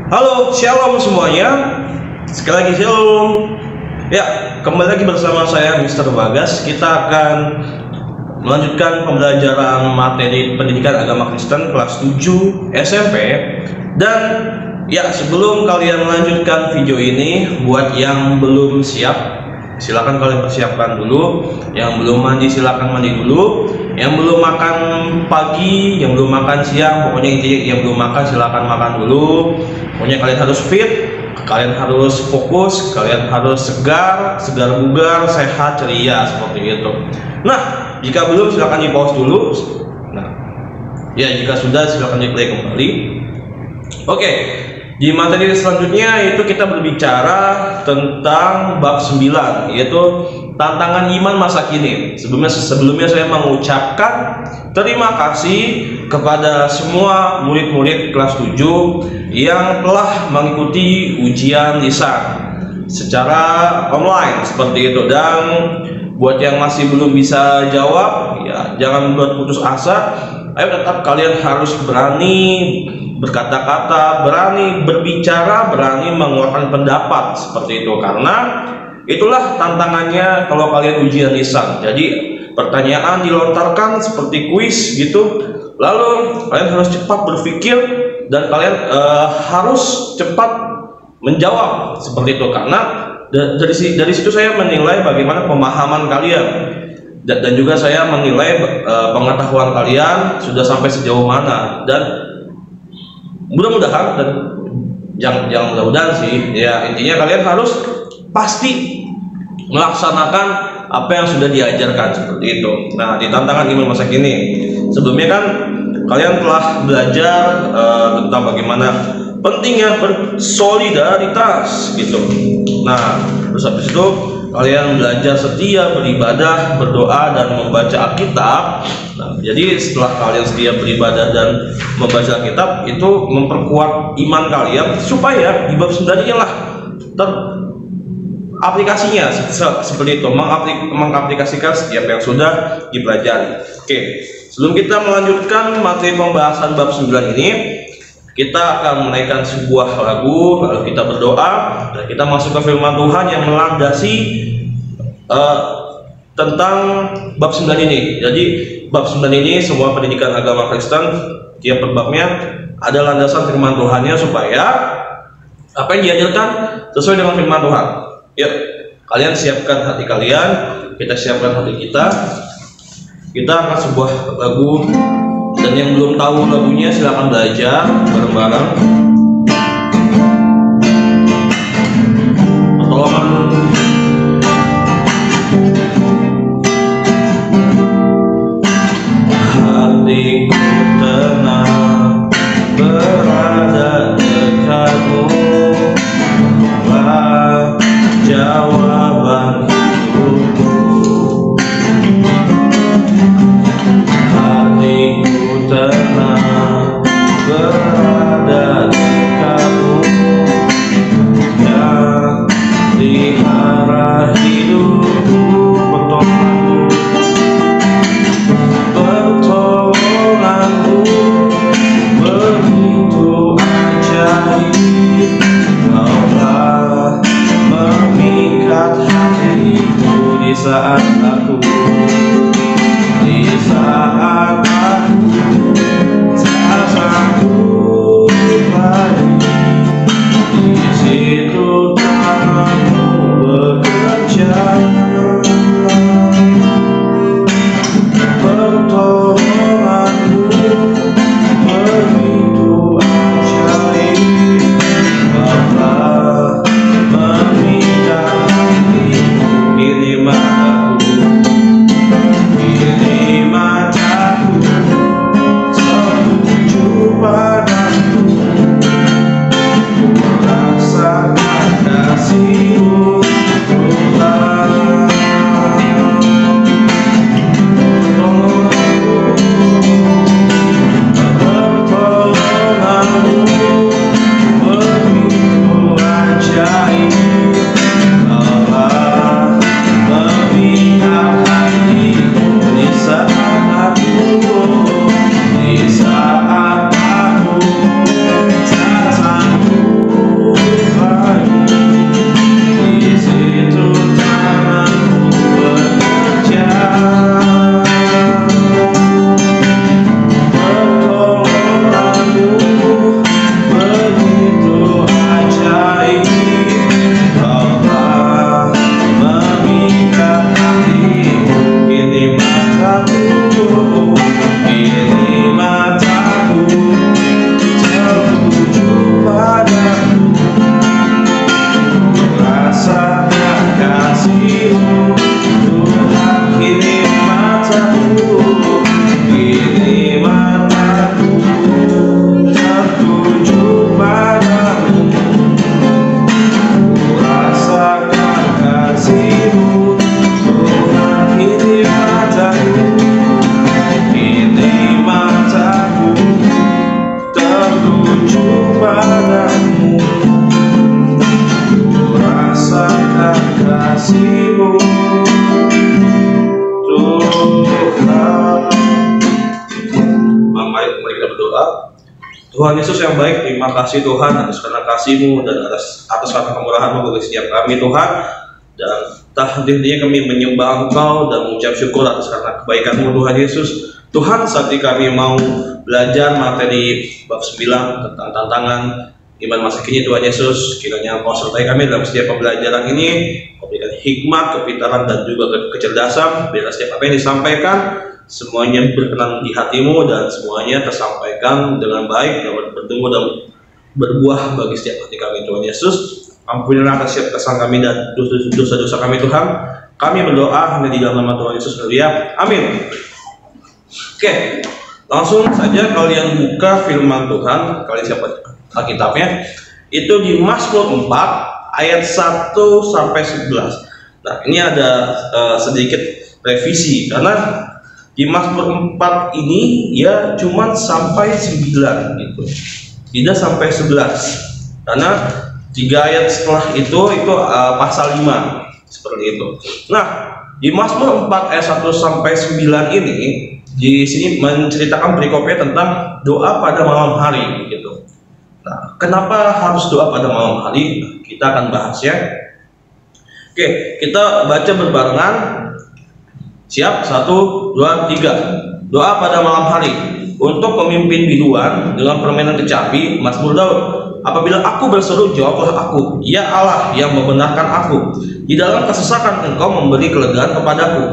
Halo, shalom semuanya. Sekali lagi shalom. Ya, kembali lagi bersama saya Mr. Bagas. Kita akan melanjutkan pembelajaran materi pendidikan agama Kristen kelas 7 SMP. Dan ya, sebelum kalian melanjutkan video ini, buat yang belum siap, silakan kalian persiapkan dulu. Yang belum mandi silakan mandi dulu. Yang belum makan pagi, yang belum makan siang, pokoknya intinya yang belum makan silakan makan dulu. Pokoknya kalian harus fit, kalian harus fokus, kalian harus segar bugar, sehat, ceria, seperti itu. Nah, jika belum silakan di pause dulu. Nah, ya jika sudah silakan di play kembali. Oke. Di materi selanjutnya itu kita berbicara tentang bab 9, yaitu tantangan iman masa kini. Sebelumnya saya mengucapkan terima kasih kepada semua murid-murid kelas 7 yang telah mengikuti ujian lisan secara online seperti itu. Dan buat yang masih belum bisa jawab, ya jangan buat putus asa. Ayo tetap kalian harus berani berkata-kata, berani berbicara, berani mengeluarkan pendapat seperti itu, karena itulah tantangannya kalau kalian ujian lisan. Jadi pertanyaan dilontarkan seperti kuis gitu, lalu kalian harus cepat berpikir dan kalian harus cepat menjawab seperti itu, karena dari situ saya menilai bagaimana pemahaman kalian dan juga saya menilai pengetahuan kalian sudah sampai sejauh mana. Dan mudah-mudahan, dan jangan mudah-mudahan sih, ya intinya kalian harus pasti melaksanakan apa yang sudah diajarkan seperti itu. Nah, di tantangan iman masa kini, sebelumnya kan kalian telah belajar tentang bagaimana pentingnya bersolidaritas gitu. Nah, terus habis itu kalian belajar setia beribadah, berdoa, dan membaca Alkitab. Nah, jadi setelah kalian setia beribadah dan membaca Alkitab, itu memperkuat iman kalian supaya di bab 9 lah aplikasinya seperti itu, mengaplikasikan setiap yang sudah dipelajari. Oke, sebelum kita melanjutkan materi pembahasan bab 9 ini, kita akan menaikkan sebuah lagu, lalu kita berdoa, dan kita masuk ke firman Tuhan yang melandasi tentang bab 9 ini. Jadi bab 9 ini semua pendidikan agama Kristen, tiap babnya ada landasan firman Tuhannya supaya apa yang diajarkan sesuai dengan firman Tuhan. Yuk, kalian siapkan hati kalian, kita siapkan hati kita. Kita akan sebuah lagu, dan yang belum tahu lagunya silahkan belajar bareng-bareng. Pertolongan. Hatiku tenang berada dekatmu, lah jawaban hidupku. Hatiku tenang berada dekatmu, yang di arah hidupku. Pertolonganmu begitu ajaib, Kaulah memikat hatiku di saat aku tak sanggup kepadamu, rasakan kasih-Mu Tuhan. Mari kita berdoa. Tuhan Yesus yang baik, terima kasih Tuhan atas karena kasih-Mu dan atas karena kemurahan-Mu bagi setiap kami Tuhan. Dan tak henti-hentinya kami menyembah Engkau dan mengucap syukur atas karena kebaikan-Mu Tuhan Yesus. Tuhan, saat ini kami mau belajar materi bab 9 tentang tantangan iman masa kini Tuhan Yesus. Kiranya Engkau sertai kami dalam setiap pembelajaran ini, Kau berikan hikmat, kepintaran dan juga kecerdasan. Biarlah setiap apa yang disampaikan semuanya berkenan di hati-Mu dan semuanya tersampaikan dengan baik, dapat bertumbuh dan berbuah bagi setiap hati kami Tuhan Yesus. Ampunilah atas setiap kesalahan kami dan dosa-dosa kami Tuhan. Kami berdoa hanya di dalam nama Tuhan Yesus. Haleluya. Amin. Oke, langsung saja kalian buka firman Tuhan. Kalian siapa Alkitabnya? Itu di Mazmur 4 ayat 1 sampai 11. Nah, ini ada sedikit revisi karena di Mazmur 4 ini ya cuman sampai 9 gitu. Tidak sampai 11. Karena 3 ayat setelah itu pasal 5 seperti itu. Nah, di Mazmur 4 ayat 1 sampai 9 ini di sini menceritakan perikopnya tentang doa pada malam hari gitu. Nah, kenapa harus doa pada malam hari? Kita akan bahas ya. Oke, kita baca berbarengan. Siap? 1, 2, 3. Doa pada malam hari. Untuk pemimpin biduan dengan permainan kecapi, Mazmur Daud. Apabila aku berseru, jawablah aku. Ya Allah yang membenarkan aku. Di dalam kesesakan Engkau memberi kelegaan kepadaku.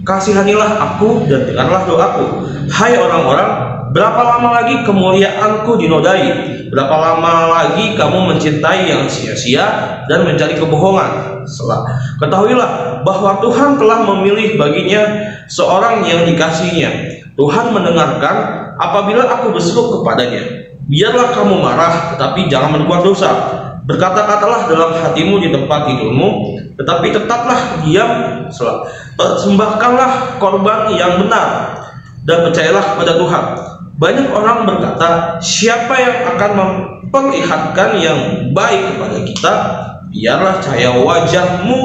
Kasihanilah aku dan dengarlah doaku. Hai orang-orang, berapa lama lagi kemuliaanku dinodai? Berapa lama lagi kamu mencintai yang sia-sia dan mencari kebohongan? Ketahuilah bahwa Tuhan telah memilih baginya seorang yang dikasihinya. Tuhan mendengarkan apabila aku berseru kepadanya. Biarlah kamu marah, tetapi jangan berbuat dosa. Berkata-katalah dalam hatimu di tempat tidurmu, tetapi tetaplah diam. Persembahkanlah korban yang benar dan percayalah kepada Tuhan. Banyak orang berkata, siapa yang akan memperlihatkan yang baik kepada kita? Biarlah cahaya wajah-Mu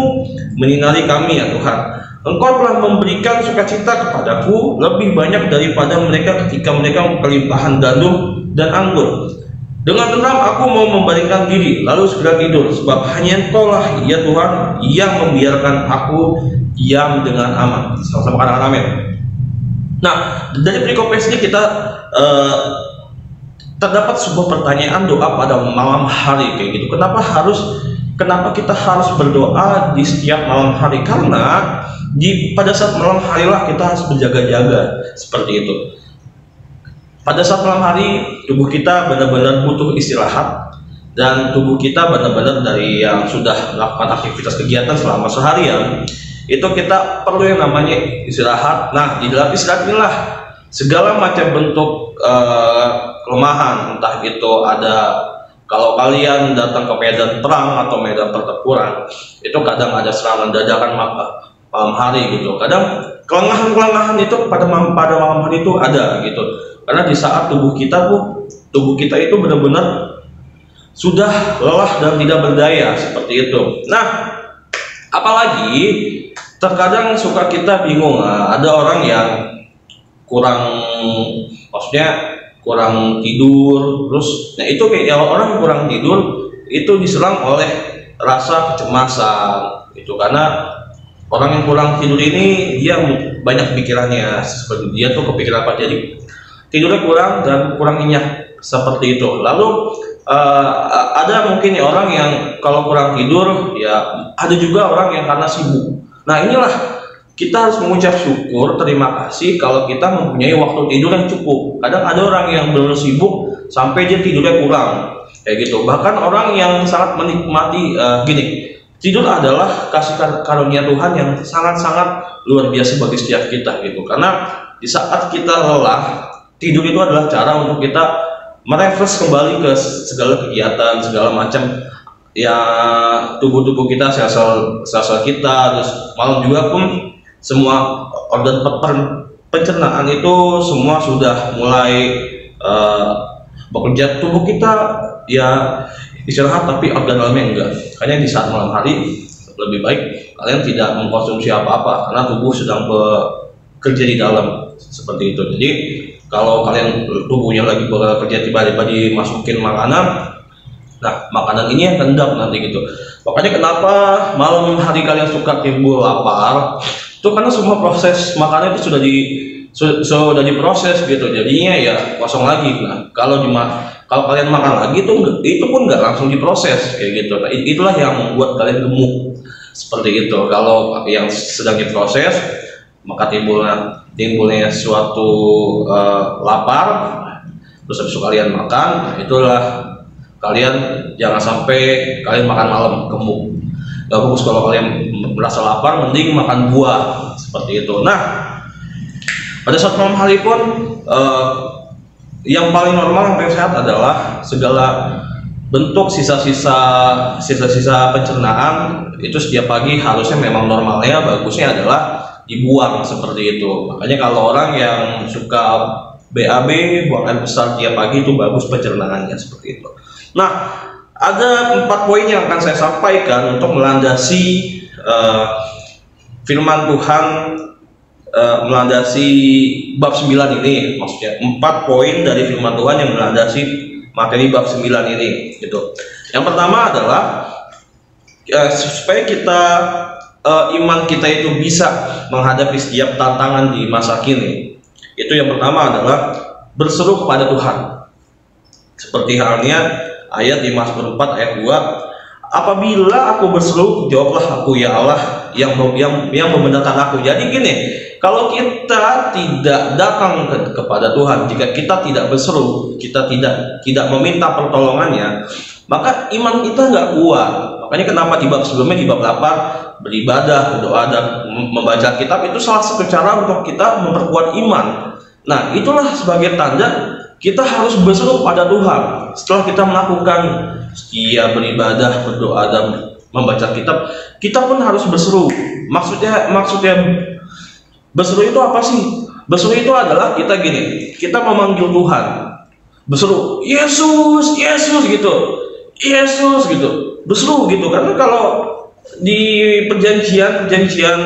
menyinari kami ya Tuhan. Engkau telah memberikan sukacita kepadaku lebih banyak daripada mereka ketika mereka kelimpahan gandum dan anggur. Dengan tenang aku mau membaringkan diri lalu segera tidur, sebab hanya Engkau lah ya Tuhan yang membiarkan aku diam dengan aman. Sama-sama katakan amin. Nah, dari perikopnya ini kita terdapat sebuah pertanyaan doa pada malam hari kayak gitu. Kenapa kita harus berdoa di setiap malam hari? Karena pada saat malam harilah kita harus berjaga-jaga seperti itu. Pada saat malam hari tubuh kita benar-benar butuh istirahat, dan tubuh kita benar-benar dari yang sudah melakukan aktivitas kegiatan selama seharian itu kita perlu yang namanya istirahat. Nah, di dalam istirahat inilah segala macam bentuk kelemahan, entah itu ada, kalau kalian datang ke medan perang atau medan pertempuran, itu kadang ada serangan dadakan malam hari gitu. Kadang kelengahan itu pada malam hari itu ada gitu. Karena di saat tubuh kita itu benar-benar sudah lelah dan tidak berdaya seperti itu. Nah, apalagi terkadang suka kita bingung. Ada orang yang kurang tidur, terus nah itu kayak orang yang kurang tidur itu diserang oleh rasa kecemasan itu, karena orang yang kurang tidur ini dia banyak pikirannya, seperti dia tuh kepikiran apa, jadi tidurnya kurang dan kurang nyenyak seperti itu. Lalu ada mungkin ya orang yang kalau kurang tidur, ya ada juga orang yang karena sibuk. Nah, inilah kita harus mengucap syukur, terima kasih kalau kita mempunyai waktu tidur yang cukup. Kadang ada orang yang benar sibuk sampai dia tidurnya kurang kayak gitu. Bahkan orang yang sangat menikmati tidur adalah kasih karunia Tuhan yang sangat-sangat luar biasa bagi setiap kita gitu. Karena di saat kita lelah, tidur itu adalah cara untuk kita merefresh kembali ke segala kegiatan, segala macam ya tubuh kita, sel-sel kita, terus malam juga pun semua organ pencernaan itu semua sudah mulai bekerja. Tubuh kita ya istirahat tapi organ dalamnya enggak. Makanya di saat malam hari lebih baik kalian tidak mengkonsumsi apa-apa karena tubuh sedang bekerja di dalam seperti itu. Jadi kalau kalian tubuhnya lagi bekerja tiba-tiba dimasukin makanan, nah makanan ini yang kendap nanti gitu. Makanya kenapa malam hari kalian suka timbul lapar itu karena semua proses makanan itu sudah diproses gitu, jadinya ya kosong lagi. Nah kalau kalian makan lagi itu pun nggak langsung diproses kayak gitu. Nah, itulah yang membuat kalian gemuk seperti itu. Kalau yang sedang diproses maka timbulnya suatu lapar, terus habis itu kalian makan. Nah, itulah kalian jangan sampai kalian makan malam gemuk. Gak bagus kalau kalian merasa lapar, mending makan buah seperti itu. Nah pada saat malam hari pun yang paling normal, yang paling sehat adalah segala bentuk sisa-sisa pencernaan itu setiap pagi harusnya memang normalnya bagusnya adalah dibuang seperti itu. Makanya kalau orang yang suka BAB, buang air besar tiap pagi, itu bagus pencernaannya seperti itu. Nah ada 4 poin yang akan saya sampaikan untuk melandasi firman Tuhan, melandasi bab 9 ini, maksudnya 4 poin dari firman Tuhan yang melandasi materi bab 9 ini gitu. Yang pertama adalah supaya kita iman kita itu bisa menghadapi setiap tantangan di masa kini, itu yang pertama adalah berseru kepada Tuhan. Seperti halnya ayat di Mazmur 4 ayat 2, apabila aku berseru, jawablah aku ya Allah yang membenarkan aku. Jadi gini, kalau kita tidak datang kepada Tuhan, jika kita tidak berseru, kita tidak meminta pertolongannya, maka iman kita nggak kuat. Makanya kenapa di bab sebelumnya, di bab 8, beribadah, berdoa, dan membaca kitab itu salah satu cara untuk kita memperkuat iman. Nah itulah sebagai tanda kita harus berseru pada Tuhan. Setelah kita melakukan setia beribadah, berdoa, dan membaca kitab, kita pun harus berseru. Maksudnya berseru itu apa sih? Berseru itu adalah kita gini, kita memanggil Tuhan, berseru Yesus, Yesus gitu, Yesus gitu, berseru gitu. Karena kalau di perjanjian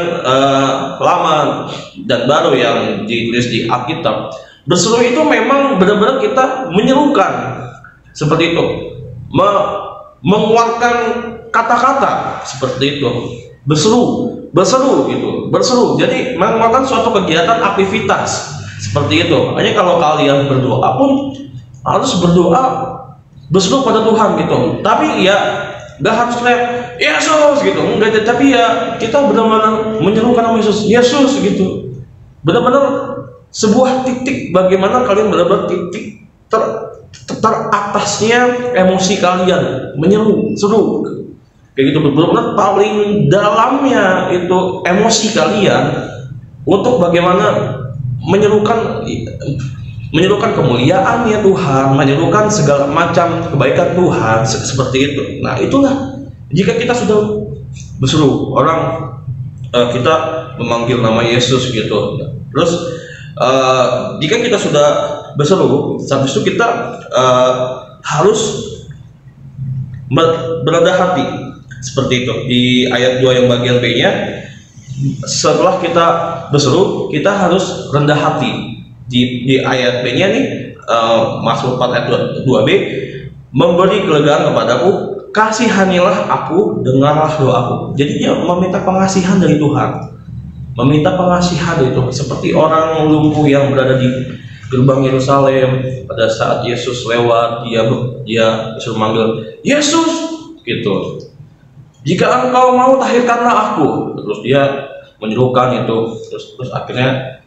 lama dan baru yang ditulis di Alkitab, berseru itu memang benar-benar kita menyerukan seperti itu, mengeluarkan kata-kata seperti itu, berseru gitu, berseru. Jadi mengeluarkan suatu kegiatan aktivitas seperti itu. Makanya kalau kalian berdoa pun harus berdoa berseru pada Tuhan gitu. Tapi ya nggak harus kayak Yesus gitu, enggak, tapi ya kita benar-benar menyerukan nama Yesus, Yesus gitu. Benar-benar sebuah titik, bagaimana kalian benar-benar titik teratasnya emosi kalian, menyeru, seru kayak gitu, benar-benar paling dalamnya itu emosi kalian untuk bagaimana menyerukan kemuliaannya Tuhan, menyerukan segala macam kebaikan Tuhan seperti itu. Nah itulah jika kita sudah berseru, kita memanggil nama Yesus gitu. Terus jika kita sudah berseru, habis itu kita harus berendah hati seperti itu. Di ayat 2 yang bagian B-nya, setelah kita berseru, kita harus rendah hati. Di ayat B-nya nih, Mazmur 4 ayat 2b, memberi kelegaan kepadaku, kasihanilah aku, dengarlah doaku. Jadi dia meminta pengasihan dari Tuhan, meminta pengasihan dari Tuhan, seperti orang lumpuh yang berada di gerbang Yerusalem pada saat Yesus lewat, dia disuruh manggil Yesus gitu, jika engkau mau tahirkanlah aku. Terus dia menyerukan itu, terus akhirnya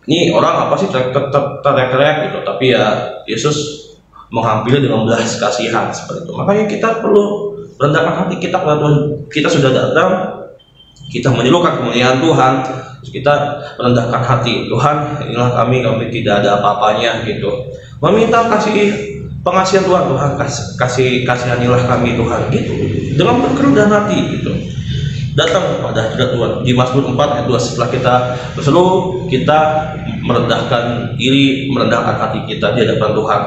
ini orang apa sih teriak-teriak gitu, tapi ya Yesus menghampiri dengan belas kasihan seperti itu. Makanya kita perlu merendahkan hati kita kepada Tuhan. Kita sudah datang, kita menyerukan kemuliaan Tuhan, terus kita merendahkan hati, Tuhan inilah kami tidak ada apa-apanya gitu, meminta pengasihan Tuhan, Tuhan kasihanilah kami Tuhan gitu, dengan kerendahan hati gitu, datang kepada Tuhan. Di Mazmur 4 ayat 2, setelah kita berseru, kita merendahkan diri, merendahkan hati kita di hadapan Tuhan.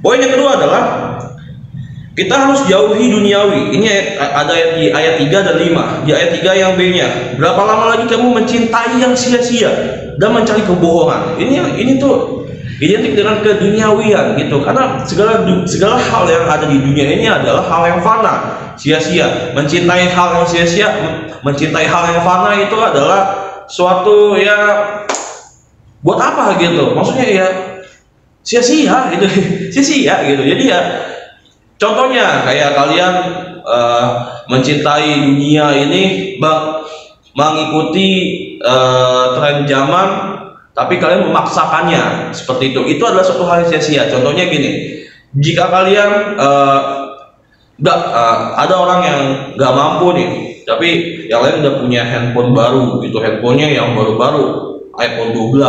Poin yang kedua adalah Kita harus jauhi duniawi. Ini ada di ayat 3 dan 5. Di ayat 3 yang B-nya, berapa lama lagi kamu mencintai yang sia-sia dan mencari kebohongan? Ini tuh identik dengan keduniawian gitu. Karena segala hal yang ada di dunia ini adalah hal yang fana, sia-sia. Mencintai hal yang sia-sia, mencintai hal yang fana itu adalah suatu ya buat apa gitu? Maksudnya ya sia-sia gitu. Sia-sia gitu. Jadi ya contohnya kayak kalian mencintai dunia ini, mengikuti tren zaman, tapi kalian memaksakannya seperti itu adalah suatu hal yang sia-sia. Contohnya gini, jika kalian ada orang yang nggak mampu nih, tapi yang lain udah punya handphone baru gitu, handphonenya yang baru-baru, iPhone 12,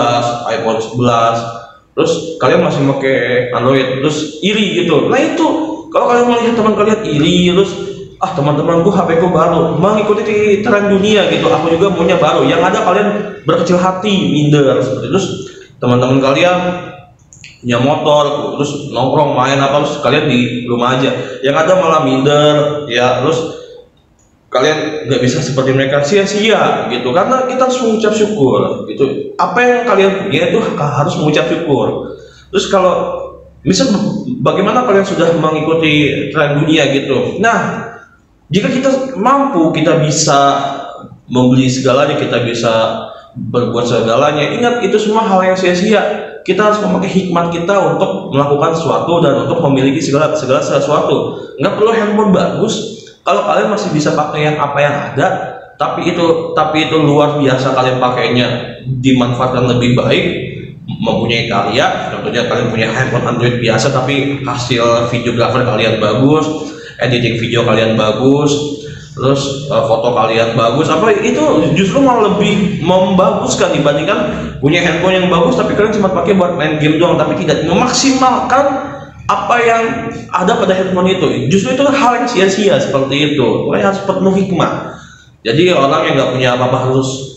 iPhone 11, terus kalian masih pakai Android, terus iri gitu. Nah itu kalau kalian melihat teman kalian iri, terus teman-temanku HP ku baru, mengikuti tren dunia gitu, aku juga punya baru. Yang ada kalian berkecil hati, minder seperti itu. Terus teman-teman kalian punya motor, terus nongkrong main apa, terus kalian di rumah aja. Yang ada malah minder, ya. Terus kalian nggak bisa seperti mereka, sia-sia gitu. Karena kita harus mengucap syukur gitu. Apa yang kalian punya itu harus mengucap syukur. Terus kalau misal bagaimana kalian sudah mengikuti tren dunia gitu. Nah, jika kita mampu, kita bisa membeli segalanya, kita bisa berbuat segalanya. Ingat, itu semua hal yang sia-sia. Kita harus memakai hikmat kita untuk melakukan sesuatu dan untuk memiliki segala sesuatu. Nggak perlu handphone bagus kalau kalian masih bisa pakai yang apa yang ada, tapi itu luar biasa kalian pakainya dimanfaatkan lebih baik. Mempunyai karya, contohnya kalian punya handphone Android biasa tapi hasil videographer kalian bagus, editing video kalian bagus, terus foto kalian bagus, apa itu justru malah lebih membaguskan dibandingkan punya handphone yang bagus tapi kalian cuma pakai buat main game doang, tapi tidak memaksimalkan apa yang ada pada handphone itu. Justru itu hal yang sia-sia seperti itu. Kalian harus penuh hikmah. Jadi orang yang nggak punya apa-apa harus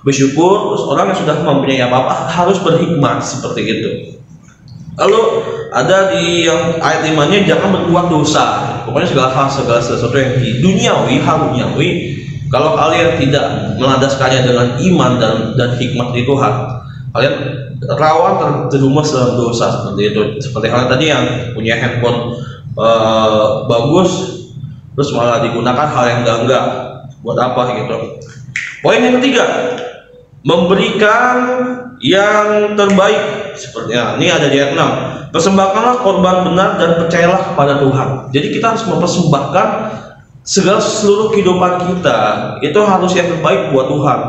bersyukur, terus orang yang sudah mempunyai apa-apa harus berhikmat seperti itu. Lalu ada di yang ayat 5-nya, jangan berbuat dosa. Pokoknya segala sesuatu yang di duniawi, hal duniawi, kalau kalian tidak melandaskannya dengan iman dan hikmat di Tuhan, kalian rawan terjerumus dalam dosa seperti itu. Seperti kalian tadi yang punya handphone bagus, terus malah digunakan hal yang enggak buat apa gitu. Poin yang ketiga, memberikan yang terbaik. Sepertinya ini ada di ayat 6. Persembahkanlah korban benar dan percayalah kepada Tuhan. Jadi kita harus mempersembahkan seluruh kehidupan kita itu harus yang terbaik buat Tuhan.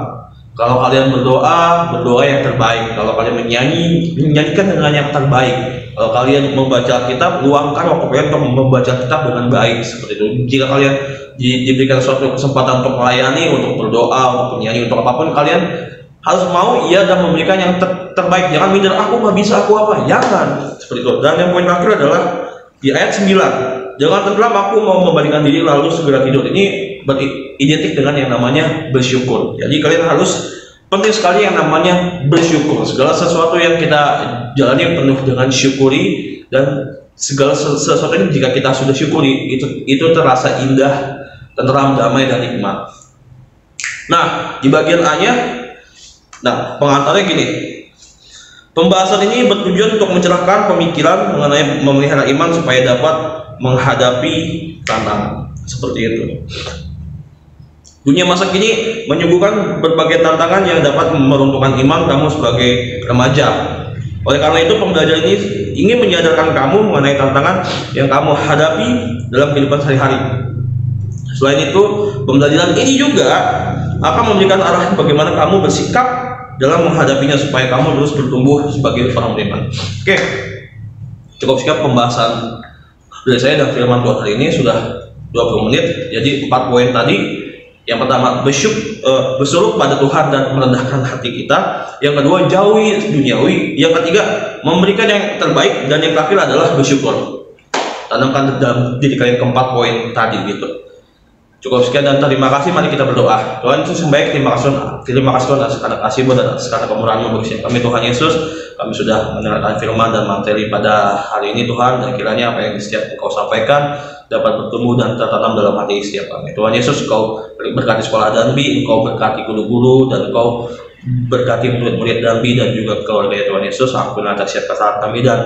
Kalau kalian berdoa yang terbaik. Kalau kalian menyanyikan dengan yang terbaik. Kalau kalian membaca kitab, luangkan waktu kalian untuk membaca kitab dengan baik seperti itu. Jika kalian diberikan suatu kesempatan untuk melayani, untuk berdoa, untuk menyanyi, untuk apapun, kalian harus mau dan memberikan yang terbaik. Jangan minder, aku nggak bisa, aku apa, jangan seperti itu. Dan yang poin terakhir adalah di ayat 9, jangan tenggelam aku mau membandingkan diri lalu segera tidur. Ini identik dengan yang namanya bersyukur. Jadi kalian harus penting sekali yang namanya bersyukur. Segala sesuatu yang kita jalani penuh dengan syukuri, dan segala sesuatu ini jika kita sudah syukuri itu terasa indah, tenteram, damai, dan nikmat. Nah, di bagian A-nya, pengantarnya gini. Pembahasan ini bertujuan untuk mencerahkan pemikiran mengenai memelihara iman supaya dapat menghadapi tantangan seperti itu. Dunia masa kini menyuguhkan berbagai tantangan yang dapat meruntuhkan iman kamu sebagai remaja. Oleh karena itu, pembelajaran ini ingin menyadarkan kamu mengenai tantangan yang kamu hadapi dalam kehidupan sehari-hari. Selain itu, pembelajaran ini juga akan memberikan arahan bagaimana kamu bersikap dalam menghadapinya supaya kamu terus bertumbuh sebagai orang beriman. Oke, cukup sekian pembahasan dari saya dan firman Tuhan hari ini, sudah 20 menit. Jadi 4 poin tadi. Yang pertama, berseru pada Tuhan dan merendahkan hati kita. Yang kedua, jauhi duniawi. Yang ketiga, memberikan yang terbaik. Dan yang terakhir adalah bersyukur. Tanamkan dalam diri kalian keempat poin tadi gitu. Cukup sekian dan terima kasih. Mari kita berdoa. Tuhan Yesus yang baik, terima kasih Tuhan atas karena kasih-Mu dan atas karena kemurahan-Mu bagi kami. Tuhan Yesus, kami sudah mendengarkan firman dan materi pada hari ini Tuhan, dan kiranya apa yang setiap Engkau sampaikan dapat bertumbuh dan tertanam dalam hati setiap kami. Tuhan Yesus, Engkau berkati sekolah Danbi, Engkau berkati guru-guru, dan Engkau berkati murid-murid Danbi dan juga keluarga Tuhan Yesus. Ampun atas setiap kesalahan kami dan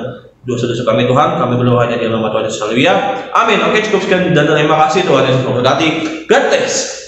dosa-dosa kami Tuhan. Kami berdoa hanya di nama Tuhan Yesus. Haleluya. Amin. Oke, cukup sekian dan terima kasih. Tuhan Yesus memberkati. God bless.